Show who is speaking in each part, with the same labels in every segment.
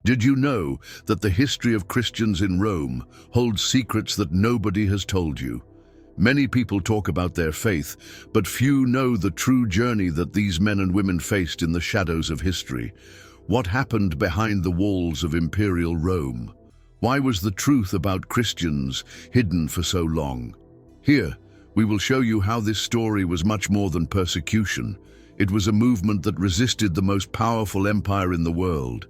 Speaker 1: Did you know that the history of Christians in Rome holds secrets that nobody has told you? Many people talk about their faith, but few know the true journey that these men and women faced in the shadows of history. What happened behind the walls of imperial Rome? Why was the truth about Christians hidden for so long? Here, we will show you how this story was much more than persecution. It was a movement that resisted the most powerful empire in the world.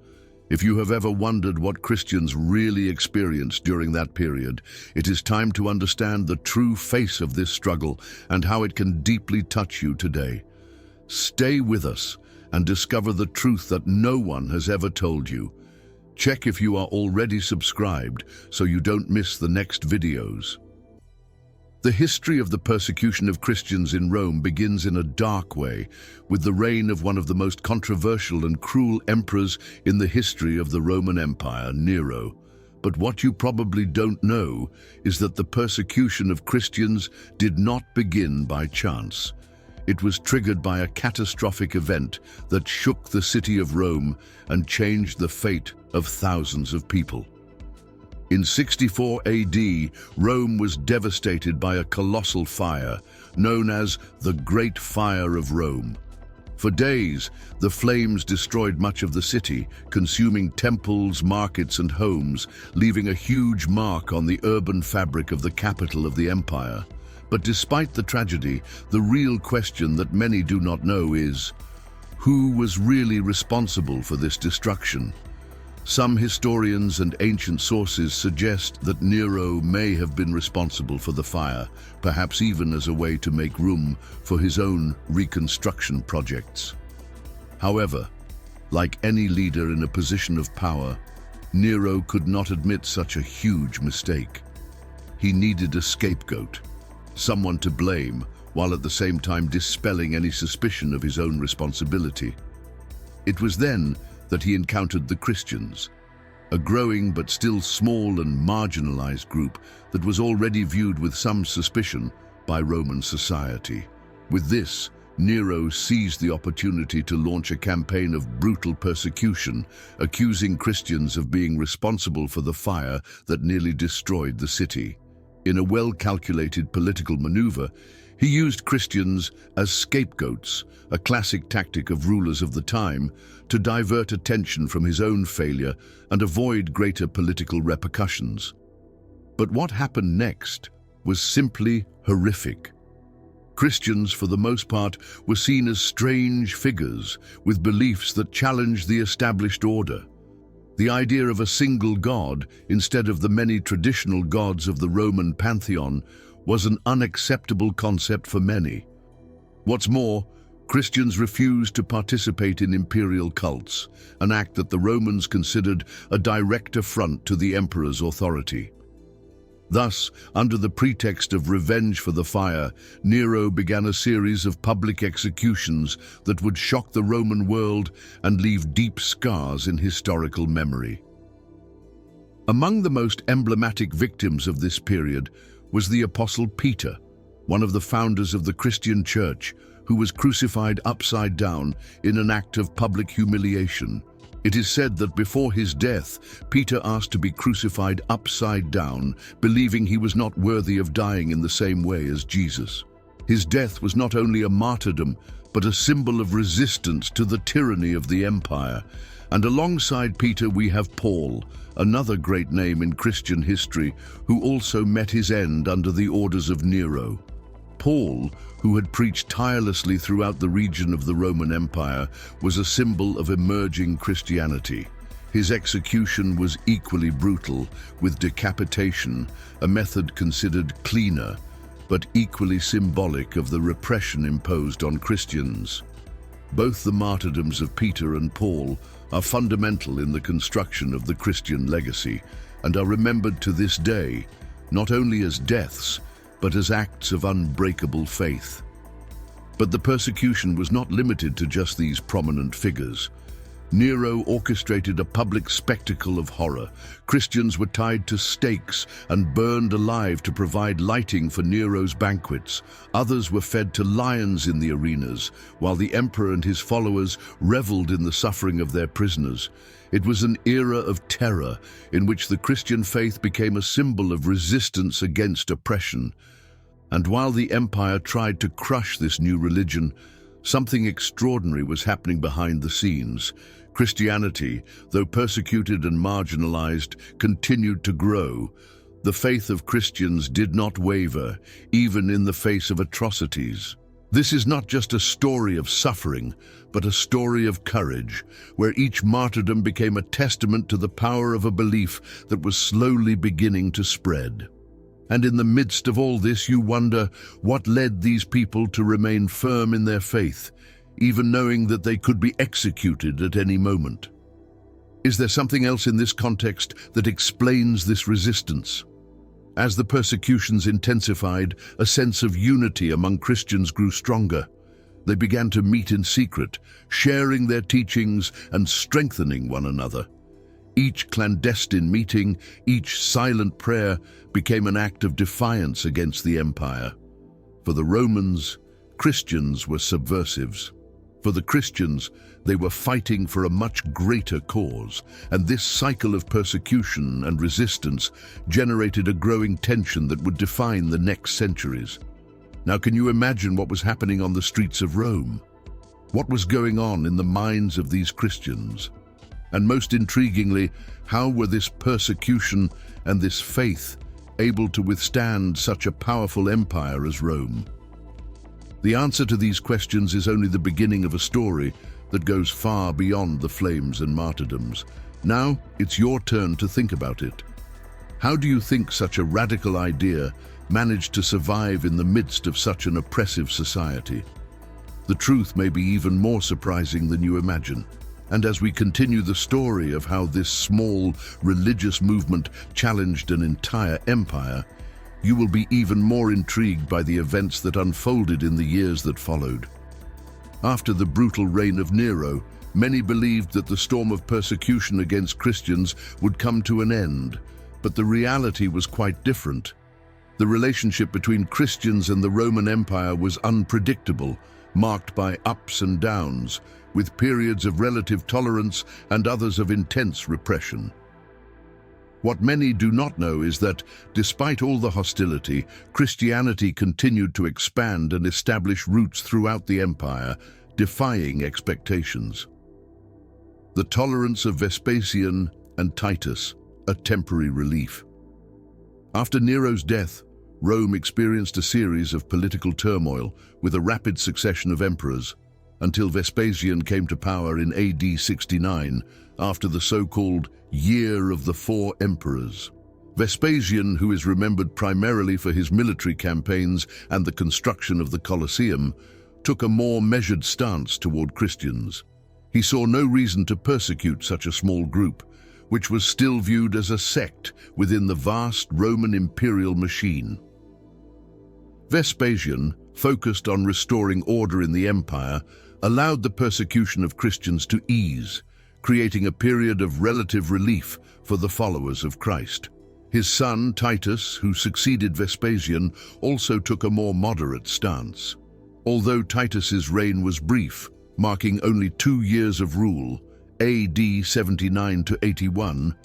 Speaker 1: If you have ever wondered what Christians really experienced during that period, it is time to understand the true face of this struggle and how it can deeply touch you today. Stay with us and discover the truth that no one has ever told you. Check if you are already subscribed so you don't miss the next videos. The history of the persecution of Christians in Rome begins in a dark way, with the reign of one of the most controversial and cruel emperors in the history of the Roman Empire, Nero. But what you probably don't know is that the persecution of Christians did not begin by chance. It was triggered by a catastrophic event that shook the city of Rome and changed the fate of thousands of people. In 64 AD, Rome was devastated by a colossal fire, known as the Great Fire of Rome. For days, the flames destroyed much of the city, consuming temples, markets, and homes, leaving a huge mark on the urban fabric of the capital of the empire. But despite the tragedy, the real question that many do not know is, who was really responsible for this destruction? Some historians and ancient sources suggest that Nero may have been responsible for the fire, perhaps even as a way to make room for his own reconstruction projects. However, like any leader in a position of power, Nero could not admit such a huge mistake. He needed a scapegoat, someone to blame, while at the same time dispelling any suspicion of his own responsibility. It was then that he encountered the Christians, a growing but still small and marginalized group that was already viewed with some suspicion by Roman society. With this, Nero seized the opportunity to launch a campaign of brutal persecution, accusing Christians of being responsible for the fire that nearly destroyed the city. In a well-calculated political maneuver, he used Christians as scapegoats, a classic tactic of rulers of the time, to divert attention from his own failure and avoid greater political repercussions. But what happened next was simply horrific. Christians, for the most part, were seen as strange figures with beliefs that challenged the established order. The idea of a single god, instead of the many traditional gods of the Roman pantheon, was an unacceptable concept for many. What's more, Christians refused to participate in imperial cults, an act that the Romans considered a direct affront to the emperor's authority. Thus, under the pretext of revenge for the fire, Nero began a series of public executions that would shock the Roman world and leave deep scars in historical memory. Among the most emblematic victims of this period was the Apostle Peter, one of the founders of the Christian Church, who was crucified upside down in an act of public humiliation. It is said that before his death, Peter asked to be crucified upside down, believing he was not worthy of dying in the same way as Jesus. His death was not only a martyrdom, but a symbol of resistance to the tyranny of the empire. And alongside Peter we have Paul, another great name in Christian history, who also met his end under the orders of Nero. Paul, who had preached tirelessly throughout the region of the Roman Empire, was a symbol of emerging Christianity. His execution was equally brutal, with decapitation, a method considered cleaner, but equally symbolic of the repression imposed on Christians. Both the martyrdoms of Peter and Paul are fundamental in the construction of the Christian legacy and are remembered to this day, not only as deaths, but as acts of unbreakable faith. But the persecution was not limited to just these prominent figures. Nero orchestrated a public spectacle of horror. Christians were tied to stakes and burned alive to provide lighting for Nero's banquets. Others were fed to lions in the arenas, while the emperor and his followers reveled in the suffering of their prisoners. It was an era of terror in which the Christian faith became a symbol of resistance against oppression. And while the empire tried to crush this new religion, something extraordinary was happening behind the scenes. Christianity, though persecuted and marginalized, continued to grow. The faith of Christians did not waver, even in the face of atrocities. This is not just a story of suffering, but a story of courage, where each martyrdom became a testament to the power of a belief that was slowly beginning to spread. And in the midst of all this, you wonder what led these people to remain firm in their faith, even knowing that they could be executed at any moment. Is there something else in this context that explains this resistance? As the persecutions intensified, a sense of unity among Christians grew stronger. They began to meet in secret, sharing their teachings and strengthening one another. Each clandestine meeting, each silent prayer became an act of defiance against the empire. For the Romans, Christians were subversives. For the Christians, they were fighting for a much greater cause, and this cycle of persecution and resistance generated a growing tension that would define the next centuries. Now, can you imagine what was happening on the streets of Rome? What was going on in the minds of these Christians? And most intriguingly, how were this persecution and this faith able to withstand such a powerful empire as Rome? The answer to these questions is only the beginning of a story that goes far beyond the flames and martyrdoms. Now, it's your turn to think about it. How do you think such a radical idea managed to survive in the midst of such an oppressive society? The truth may be even more surprising than you imagine. And as we continue the story of how this small religious movement challenged an entire empire, you will be even more intrigued by the events that unfolded in the years that followed. After the brutal reign of Nero, many believed that the storm of persecution against Christians would come to an end, but the reality was quite different. The relationship between Christians and the Roman Empire was unpredictable, marked by ups and downs, with periods of relative tolerance and others of intense repression. What many do not know is that, despite all the hostility, Christianity continued to expand and establish roots throughout the empire, defying expectations. The tolerance of Vespasian and Titus, a temporary relief. After Nero's death, Rome experienced a series of political turmoil with a rapid succession of emperors, until Vespasian came to power in AD 69, after the so-called Year of the Four Emperors. Vespasian, who is remembered primarily for his military campaigns and the construction of the Colosseum, took a more measured stance toward Christians. He saw no reason to persecute such a small group, which was still viewed as a sect within the vast Roman imperial machine. Vespasian, focused on restoring order in the empire, allowed the persecution of Christians to ease, creating a period of relative relief for the followers of Christ. His son, Titus, who succeeded Vespasian, also took a more moderate stance. Although Titus's reign was brief, marking only 2 years of rule, AD 79 to 81,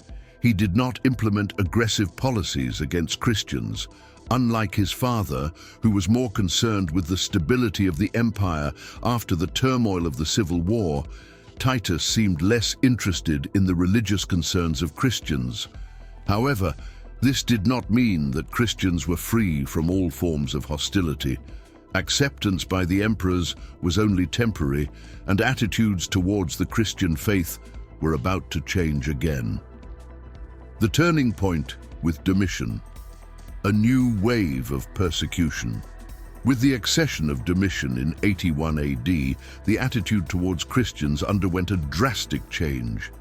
Speaker 1: he did not implement aggressive policies against Christians. Unlike his father, who was more concerned with the stability of the empire after the turmoil of the Civil War, Titus seemed less interested in the religious concerns of Christians. However, this did not mean that Christians were free from all forms of hostility. Acceptance by the emperors was only temporary, and attitudes towards the Christian faith were about to change again. The turning point with Domitian. A new wave of persecution. With the accession of Domitian in 81 AD, the attitude towards Christians underwent a drastic change.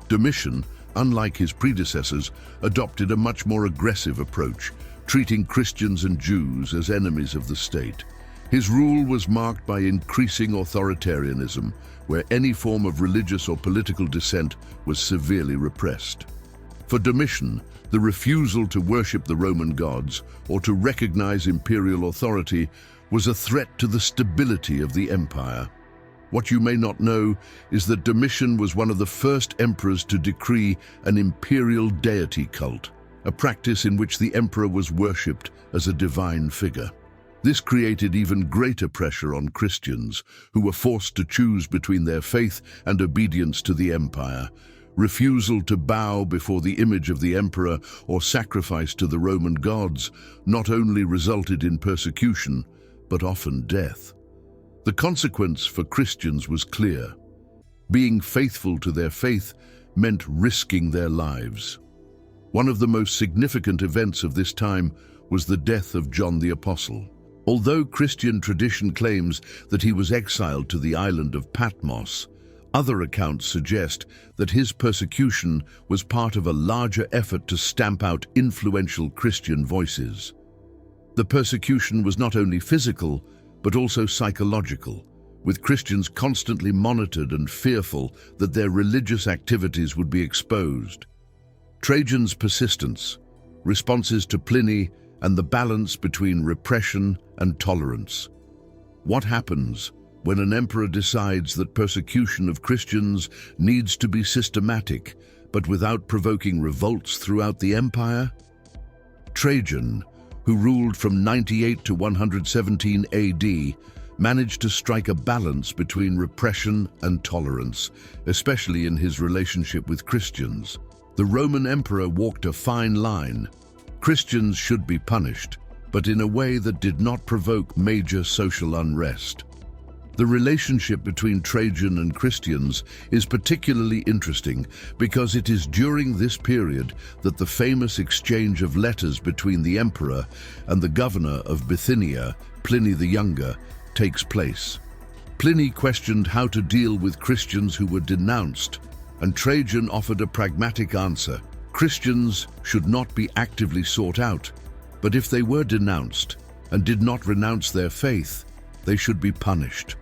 Speaker 1: Domitian, unlike his predecessors, adopted a much more aggressive approach, treating Christians and Jews as enemies of the state. His rule was marked by increasing authoritarianism, where any form of religious or political dissent was severely repressed. For Domitian, the refusal to worship the Roman gods or to recognize imperial authority was a threat to the stability of the empire. What you may not know is that Domitian was one of the first emperors to decree an imperial deity cult, a practice in which the emperor was worshipped as a divine figure. This created even greater pressure on Christians, who were forced to choose between their faith and obedience to the empire. Refusal to bow before the image of the emperor or sacrifice to the Roman gods not only resulted in persecution, but often death. The consequence for Christians was clear. Being faithful to their faith meant risking their lives. One of the most significant events of this time was the death of John the Apostle. Although Christian tradition claims that he was exiled to the island of Patmos, other accounts suggest that his persecution was part of a larger effort to stamp out influential Christian voices. The persecution was not only physical, but also psychological, with Christians constantly monitored and fearful that their religious activities would be exposed. Trajan's persistence, responses to Pliny, and the balance between repression and tolerance. What happens when an emperor decides that persecution of Christians needs to be systematic, but without provoking revolts throughout the empire? Trajan, who ruled from 98 to 117 AD, managed to strike a balance between repression and tolerance, especially in his relationship with Christians. The Roman emperor walked a fine line. Christians should be punished, but in a way that did not provoke major social unrest. The relationship between Trajan and Christians is particularly interesting because it is during this period that the famous exchange of letters between the emperor and the governor of Bithynia, Pliny the Younger, takes place. Pliny questioned how to deal with Christians who were denounced, and Trajan offered a pragmatic answer. Christians should not be actively sought out, but if they were denounced and did not renounce their faith, they should be punished.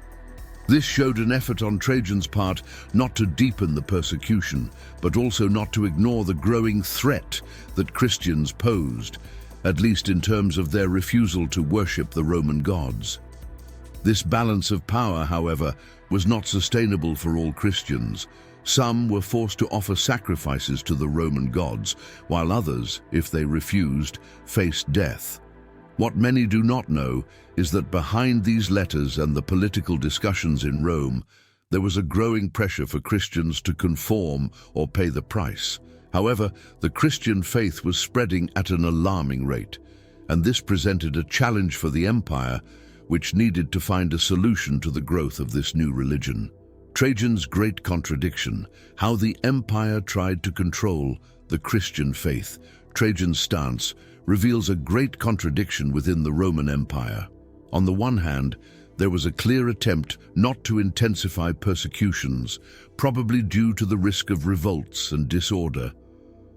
Speaker 1: This showed an effort on Trajan's part not to deepen the persecution, but also not to ignore the growing threat that Christians posed, at least in terms of their refusal to worship the Roman gods. This balance of power, however, was not sustainable for all Christians. Some were forced to offer sacrifices to the Roman gods, while others, if they refused, faced death. What many do not know is that behind these letters and the political discussions in Rome, there was a growing pressure for Christians to conform or pay the price. However, the Christian faith was spreading at an alarming rate, and this presented a challenge for the empire, which needed to find a solution to the growth of this new religion. Trajan's great contradiction, how the empire tried to control the Christian faith. Trajan's stance reveals a great contradiction within the Roman Empire. On the one hand, there was a clear attempt not to intensify persecutions, probably due to the risk of revolts and disorder.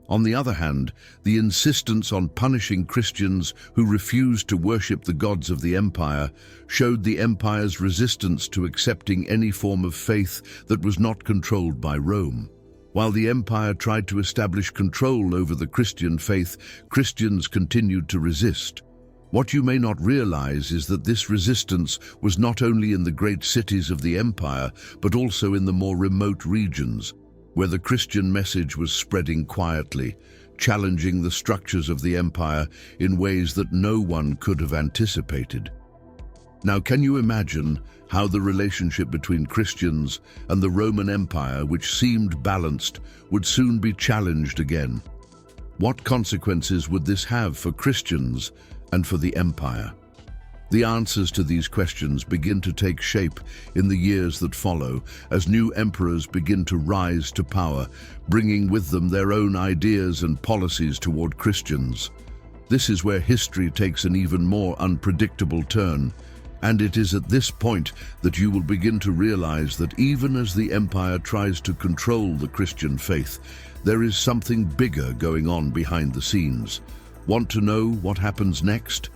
Speaker 1: On the other hand, the insistence on punishing Christians who refused to worship the gods of the empire showed the empire's resistance to accepting any form of faith that was not controlled by Rome. While the empire tried to establish control over the Christian faith, Christians continued to resist. What you may not realize is that this resistance was not only in the great cities of the empire, but also in the more remote regions, where the Christian message was spreading quietly, challenging the structures of the empire in ways that no one could have anticipated. Now, can you imagine how the relationship between Christians and the Roman Empire, which seemed balanced, would soon be challenged again? What consequences would this have for Christians and for the empire? The answers to these questions begin to take shape in the years that follow as new emperors begin to rise to power, bringing with them their own ideas and policies toward Christians. This is where history takes an even more unpredictable turn, and it is at this point that you will begin to realize that even as the empire tries to control the Christian faith, there is something bigger going on behind the scenes. Want to know what happens next?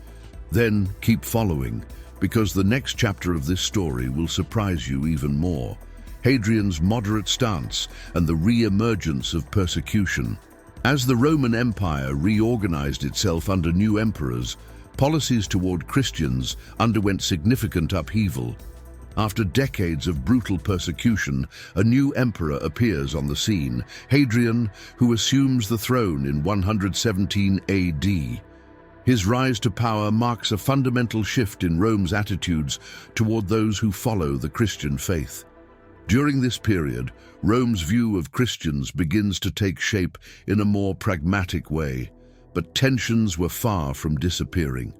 Speaker 1: Then keep following, because the next chapter of this story will surprise you even more. Hadrian's moderate stance and the re-emergence of persecution. As the Roman Empire reorganized itself under new emperors, policies toward Christians underwent significant upheaval. After decades of brutal persecution, a new emperor appears on the scene, Hadrian, who assumes the throne in 117 AD. His rise to power marks a fundamental shift in Rome's attitudes toward those who follow the Christian faith. During this period, Rome's view of Christians begins to take shape in a more pragmatic way, but tensions were far from disappearing.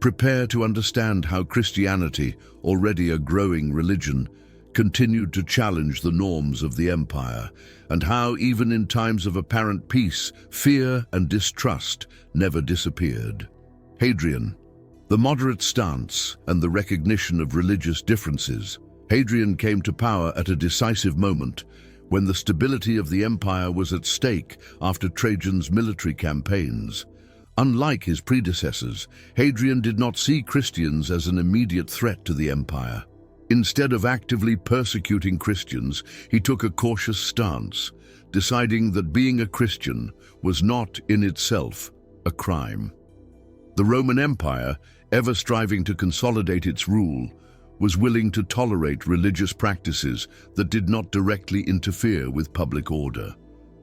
Speaker 1: Prepare to understand how Christianity, already a growing religion, continued to challenge the norms of the empire, and how, even in times of apparent peace, fear and distrust never disappeared. Hadrian, the moderate stance and the recognition of religious differences. Hadrian came to power at a decisive moment when the stability of the empire was at stake after Trajan's military campaigns. Unlike his predecessors, Hadrian did not see Christians as an immediate threat to the empire. Instead of actively persecuting Christians, he took a cautious stance, deciding that being a Christian was not in itself a crime. The Roman Empire, ever striving to consolidate its rule, was willing to tolerate religious practices that did not directly interfere with public order.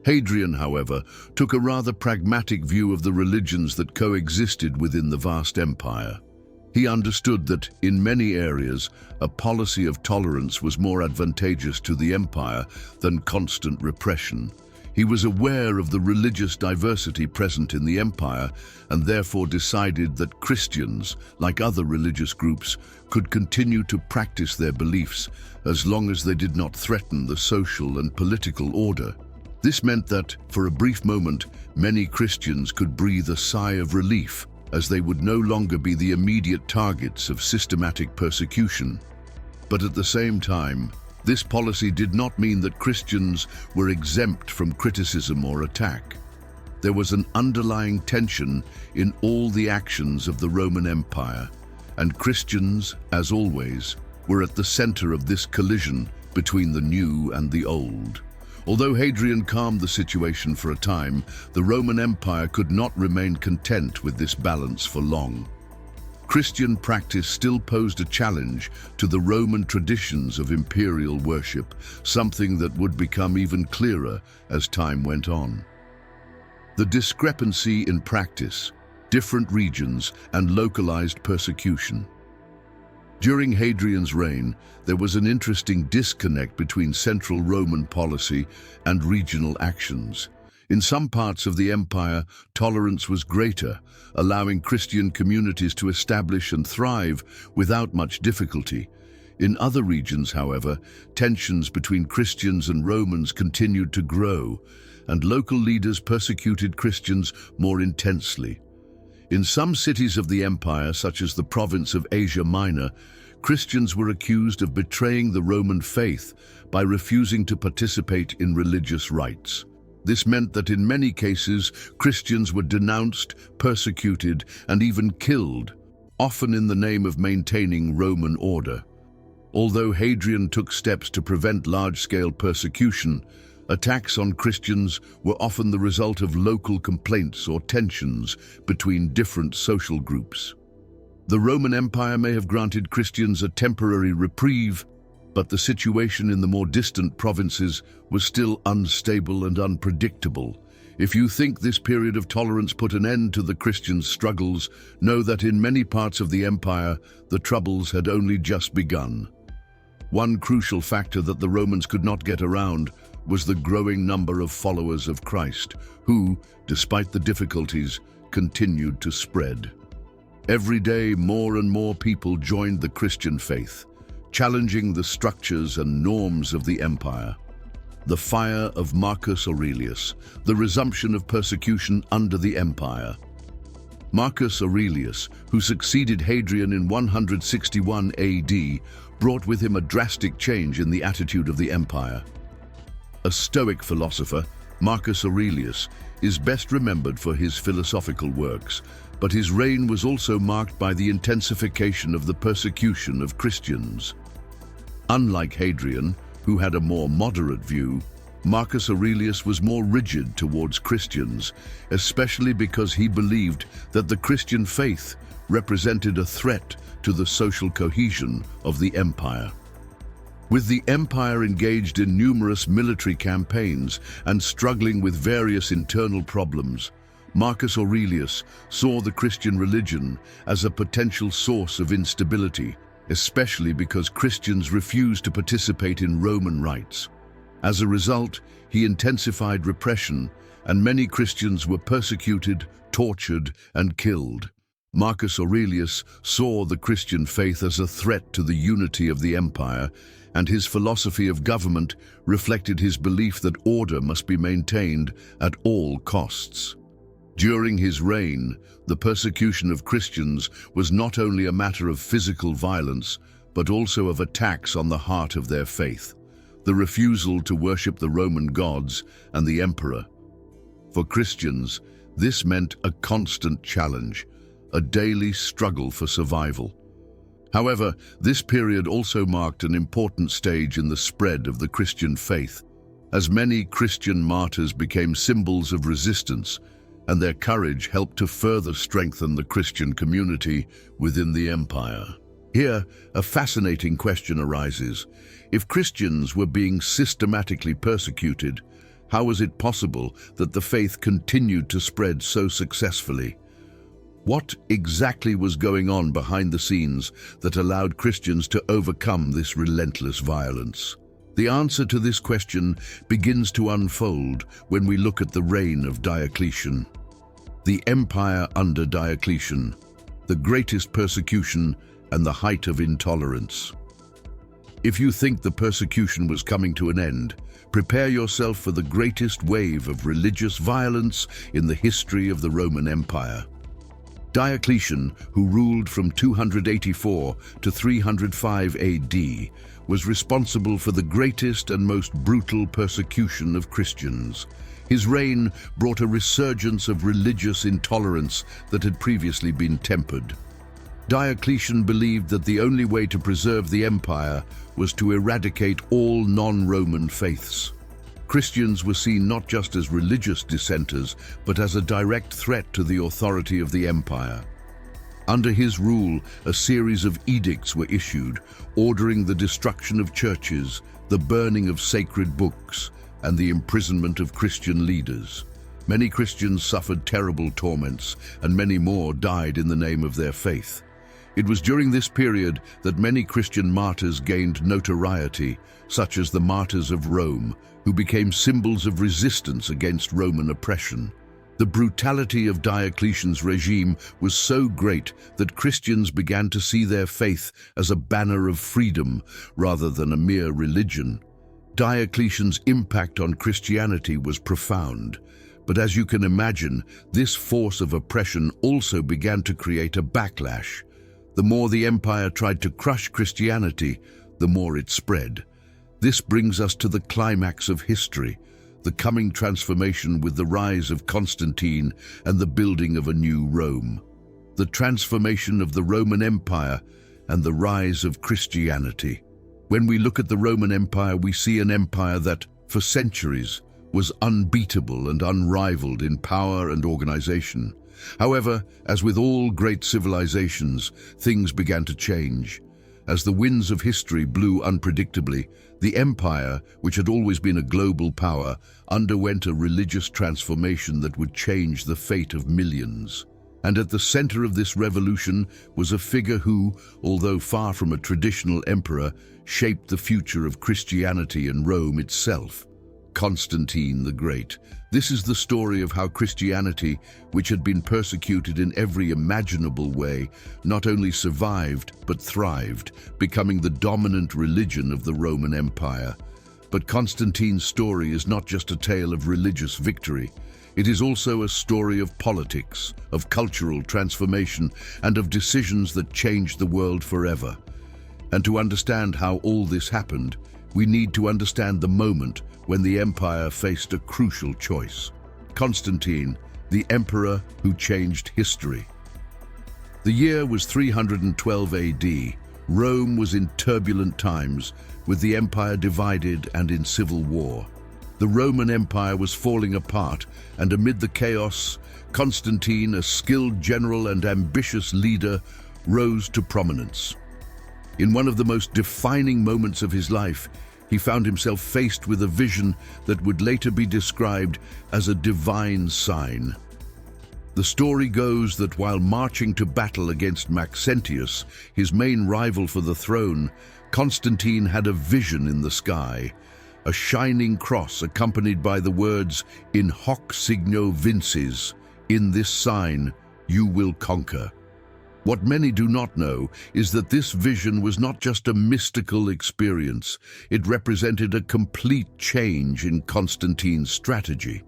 Speaker 1: Hadrian, however, took a rather pragmatic view of the religions that coexisted within the vast empire. He understood that, in many areas, a policy of tolerance was more advantageous to the empire than constant repression. He was aware of the religious diversity present in the empire and therefore decided that Christians, like other religious groups, could continue to practice their beliefs as long as they did not threaten the social and political order. This meant that, for a brief moment, many Christians could breathe a sigh of relief, as they would no longer be the immediate targets of systematic persecution. But at the same time, this policy did not mean that Christians were exempt from criticism or attack. There was an underlying tension in all the actions of the Roman Empire, and Christians, as always, were at the center of this collision between the new and the old. Although Hadrian calmed the situation for a time, the Roman Empire could not remain content with this balance for long. Christian practice still posed a challenge to the Roman traditions of imperial worship, something that would become even clearer as time went on. The discrepancy in practice, different regions, and localized persecution. During Hadrian's reign, there was an interesting disconnect between central Roman policy and regional actions. In some parts of the empire, tolerance was greater, allowing Christian communities to establish and thrive without much difficulty. In other regions, however, tensions between Christians and Romans continued to grow, and local leaders persecuted Christians more intensely. In some cities of the empire, such as the province of Asia Minor, Christians were accused of betraying the Roman faith by refusing to participate in religious rites. This meant that in many cases, Christians were denounced, persecuted, and even killed, often in the name of maintaining Roman order. Although Hadrian took steps to prevent large-scale persecution, attacks on Christians were often the result of local complaints or tensions between different social groups. The Roman Empire may have granted Christians a temporary reprieve, but the situation in the more distant provinces was still unstable and unpredictable. If you think this period of tolerance put an end to the Christians' struggles, know that in many parts of the empire, the troubles had only just begun. One crucial factor that the Romans could not get around was the growing number of followers of Christ, who, despite the difficulties, continued to spread. Every day, more and more people joined the Christian faith, challenging the structures and norms of the empire. The fire of Marcus Aurelius, the resumption of persecution under the empire. Marcus Aurelius, who succeeded Hadrian in 161 AD, brought with him a drastic change in the attitude of the empire. A Stoic philosopher, Marcus Aurelius is best remembered for his philosophical works, but his reign was also marked by the intensification of the persecution of Christians. Unlike Hadrian, who had a more moderate view, Marcus Aurelius was more rigid towards Christians, especially because he believed that the Christian faith represented a threat to the social cohesion of the empire. With the empire engaged in numerous military campaigns and struggling with various internal problems, Marcus Aurelius saw the Christian religion as a potential source of instability, especially because Christians refused to participate in Roman rites. As a result, he intensified repression, and many Christians were persecuted, tortured, and killed. Marcus Aurelius saw the Christian faith as a threat to the unity of the empire, and his philosophy of government reflected his belief that order must be maintained at all costs. During his reign, the persecution of Christians was not only a matter of physical violence, but also of attacks on the heart of their faith, the refusal to worship the Roman gods and the emperor. For Christians, this meant a constant challenge, a daily struggle for survival. However, this period also marked an important stage in the spread of the Christian faith, as many Christian martyrs became symbols of resistance, and their courage helped to further strengthen the Christian community within the empire. Here, a fascinating question arises. If Christians were being systematically persecuted, how was it possible that the faith continued to spread so successfully? What exactly was going on behind the scenes that allowed Christians to overcome this relentless violence? The answer to this question begins to unfold when we look at the reign of Diocletian. The empire under Diocletian, the greatest persecution and the height of intolerance. If you think the persecution was coming to an end, prepare yourself for the greatest wave of religious violence in the history of the Roman Empire. Diocletian, who ruled from 284 to 305 AD, was responsible for the greatest and most brutal persecution of Christians. His reign brought a resurgence of religious intolerance that had previously been tempered. Diocletian believed that the only way to preserve the empire was to eradicate all non-Roman faiths. Christians were seen not just as religious dissenters, but as a direct threat to the authority of the empire. Under his rule, a series of edicts were issued, ordering the destruction of churches, the burning of sacred books, and the imprisonment of Christian leaders. Many Christians suffered terrible torments, and many more died in the name of their faith. It was during this period that many Christian martyrs gained notoriety, such as the martyrs of Rome, who became symbols of resistance against Roman oppression. The brutality of Diocletian's regime was so great that Christians began to see their faith as a banner of freedom rather than a mere religion. Diocletian's impact on Christianity was profound, but as you can imagine, this force of oppression also began to create a backlash. The more the empire tried to crush Christianity, the more it spread. This brings us to the climax of history, the coming transformation with the rise of Constantine and the building of a new Rome. The transformation of the Roman Empire and the rise of Christianity. When we look at the Roman Empire, we see an empire that, for centuries, was unbeatable and unrivaled in power and organization. However, as with all great civilizations, things began to change. As the winds of history blew unpredictably, the empire, which had always been a global power, underwent a religious transformation that would change the fate of millions. And at the center of this revolution was a figure who, although far from a traditional emperor, shaped the future of Christianity and Rome itself. Constantine the Great. This is the story of how Christianity, which had been persecuted in every imaginable way, not only survived but thrived, becoming the dominant religion of the Roman Empire. But Constantine's story is not just a tale of religious victory. It is also a story of politics, of cultural transformation, and of decisions that changed the world forever. And to understand how all this happened, we need to understand the moment when the empire faced a crucial choice. Constantine, the emperor who changed history. The year was 312 AD. Rome was in turbulent times, with the empire divided and in civil war. The Roman Empire was falling apart, and amid the chaos, Constantine, a skilled general and ambitious leader, rose to prominence. In one of the most defining moments of his life, he found himself faced with a vision that would later be described as a divine sign. The story goes that while marching to battle against Maxentius, his main rival for the throne, Constantine had a vision in the sky, a shining cross accompanied by the words, "In hoc signo vinces," "In this sign you will conquer." What many do not know is that this vision was not just a mystical experience, it represented a complete change in Constantine's strategy.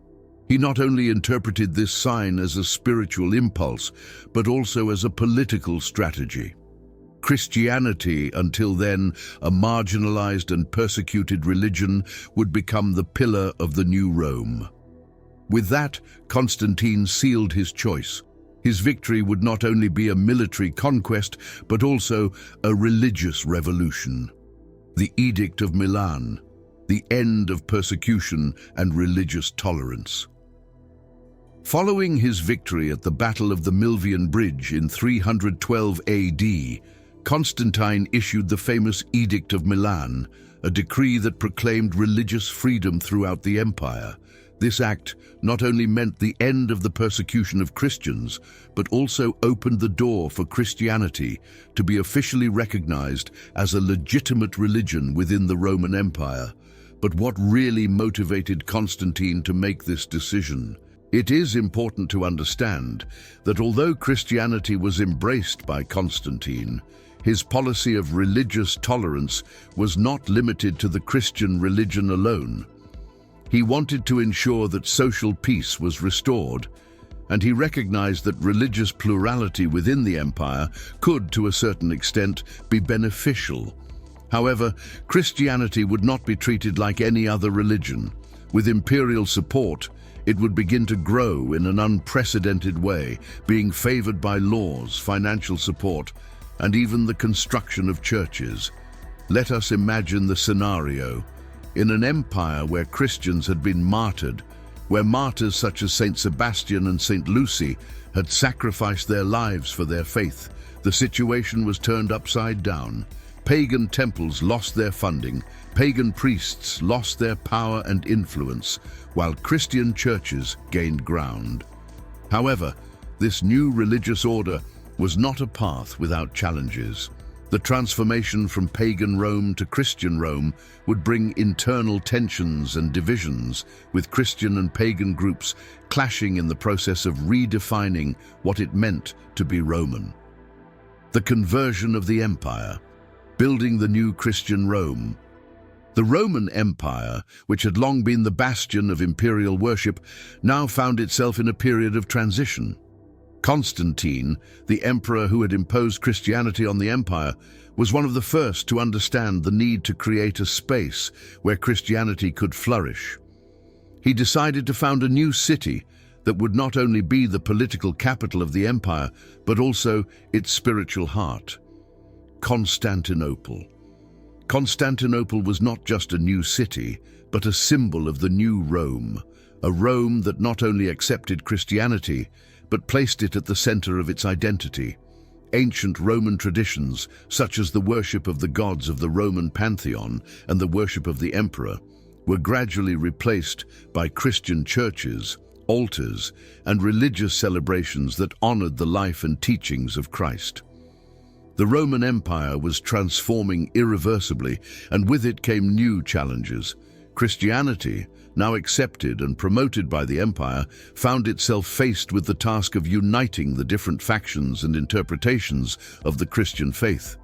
Speaker 1: He not only interpreted this sign as a spiritual impulse, but also as a political strategy. Christianity, until then a marginalized and persecuted religion, would become the pillar of the new Rome. With that, Constantine sealed his choice. His victory would not only be a military conquest, but also a religious revolution. The Edict of Milan, the end of persecution and religious tolerance. Following his victory at the Battle of the Milvian Bridge in 312 AD, Constantine issued the famous Edict of Milan, a decree that proclaimed religious freedom throughout the empire. This act not only meant the end of the persecution of Christians, but also opened the door for Christianity to be officially recognized as a legitimate religion within the Roman Empire. But what really motivated Constantine to make this decision? It is important to understand that although Christianity was embraced by Constantine, his policy of religious tolerance was not limited to the Christian religion alone. He wanted to ensure that social peace was restored, and he recognized that religious plurality within the empire could, to a certain extent, be beneficial. However, Christianity would not be treated like any other religion. With imperial support, it would begin to grow in an unprecedented way, being favored by laws, financial support, and even the construction of churches. Let us imagine the scenario. In an empire where Christians had been martyred, where martyrs such as Saint Sebastian and Saint Lucy had sacrificed their lives for their faith, the situation was turned upside down. Pagan temples lost their funding, pagan priests lost their power and influence, while Christian churches gained ground. However, this new religious order was not a path without challenges. The transformation from pagan Rome to Christian Rome would bring internal tensions and divisions, with Christian and pagan groups clashing in the process of redefining what it meant to be Roman. The conversion of the empire, building the new Christian Rome. The Roman Empire, which had long been the bastion of imperial worship, now found itself in a period of transition. Constantine, the emperor who had imposed Christianity on the empire, was one of the first to understand the need to create a space where Christianity could flourish. He decided to found a new city that would not only be the political capital of the empire, but also its spiritual heart. Constantinople. Constantinople was not just a new city, but a symbol of the new Rome, a Rome that not only accepted Christianity, but placed it at the center of its identity. Ancient Roman traditions, such as the worship of the gods of the Roman pantheon and the worship of the emperor, were gradually replaced by Christian churches, altars, and religious celebrations that honored the life and teachings of Christ. The Roman Empire was transforming irreversibly, and with it came new challenges. Christianity, now accepted and promoted by the empire, found itself faced with the task of uniting the different factions and interpretations of the Christian faith.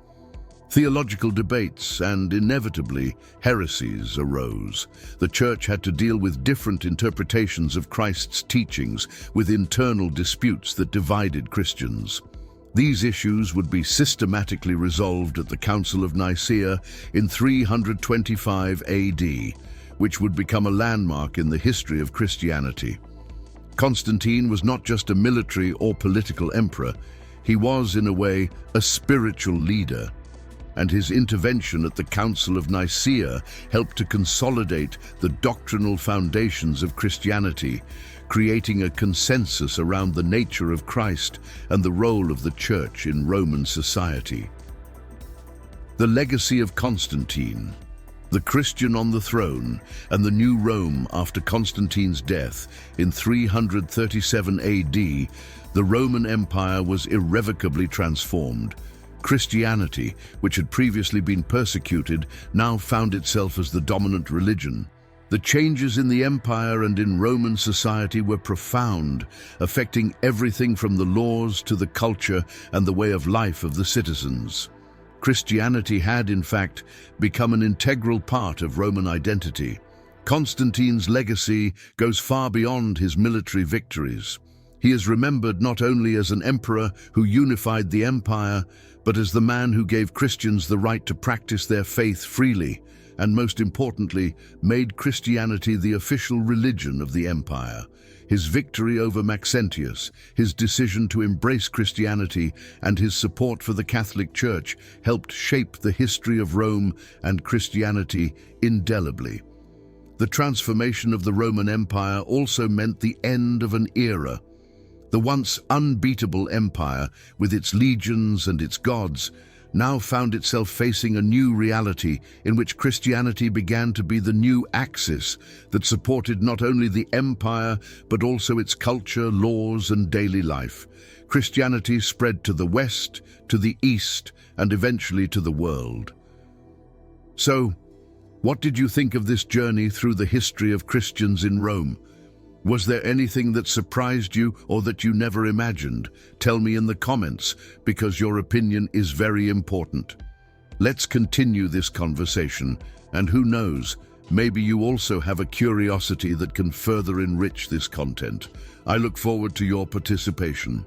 Speaker 1: Theological debates and, inevitably, heresies arose. The church had to deal with different interpretations of Christ's teachings, with internal disputes that divided Christians. These issues would be systematically resolved at the Council of Nicaea in 325 AD, which would become a landmark in the history of Christianity. Constantine was not just a military or political emperor, He was, in a way, a spiritual leader, and his intervention at the Council of Nicaea helped to consolidate the doctrinal foundations of Christianity, creating a consensus around the nature of Christ and the role of the Church in Roman society. The legacy of Constantine, the Christian on the throne, and the new Rome after Constantine's death in 337 AD, the Roman Empire was irrevocably transformed. Christianity, which had previously been persecuted, now found itself as the dominant religion. The changes in the empire and in Roman society were profound, affecting everything from the laws to the culture and the way of life of the citizens. Christianity had, in fact, become an integral part of Roman identity. Constantine's legacy goes far beyond his military victories. He is remembered not only as an emperor who unified the empire, but as the man who gave Christians the right to practice their faith freely, and most importantly, made Christianity the official religion of the empire. His victory over Maxentius, his decision to embrace Christianity, and his support for the Catholic Church helped shape the history of Rome and Christianity indelibly. The transformation of the Roman Empire also meant the end of an era. The once unbeatable empire, with its legions and its gods, now found itself facing a new reality in which Christianity began to be the new axis that supported not only the empire but also its culture, laws, and daily life. Christianity spread to the west, to the east, and eventually to the world. So, what did you think of this journey through the history of Christians in Rome? Was there anything that surprised you or that you never imagined? Tell me in the comments, because your opinion is very important. Let's continue this conversation, and who knows, maybe you also have a curiosity that can further enrich this content. I look forward to your participation.